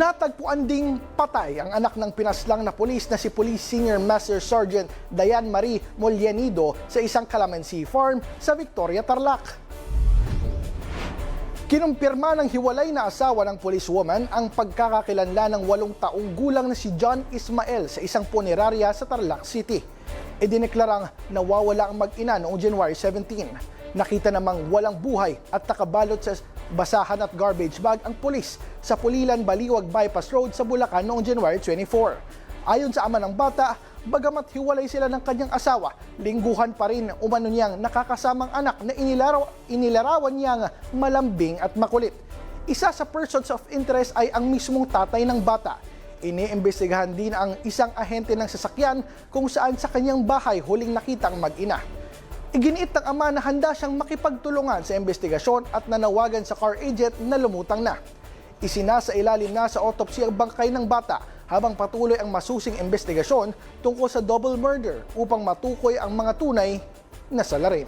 Natagpuan ding patay ang anak ng pinaslang na pulis na si Police Senior Master Sergeant Diane Marie Mollenido sa isang calamansi farm sa Victoria, Tarlac. Kinumpirma ng hiwalay na asawa ng policewoman ang pagkakakilanlan ng 8 taong gulang na si John Ismael sa isang punerarya sa Tarlac City. Idineklarang nawawala ang mag-ina noong January 17. Nakita namang walang buhay at nakabalot sa basahan at garbage bag ang pulis sa Pulilan Baliwag Bypass Road sa Bulacan noong January 24. Ayon sa ama ng bata, bagamat hiwalay sila ng kanyang asawa, lingguhan pa rin umano niyang nakakasamang anak na inilarawan niyang malambing at makulit. Isa sa persons of interest ay ang mismong tatay ng bata. Iniimbestigahan din ang isang ahente ng sasakyan kung saan sa kanyang bahay huling nakitang mag-ina. Iginiit ng ama na handa siyang makipagtulungan sa investigasyon at nanawagan sa car agent na lumutang na. Isinasailalim na sa autopsy ang bangkay ng bata habang patuloy ang masusing investigasyon tungkol sa double murder upang matukoy ang mga tunay na salarin.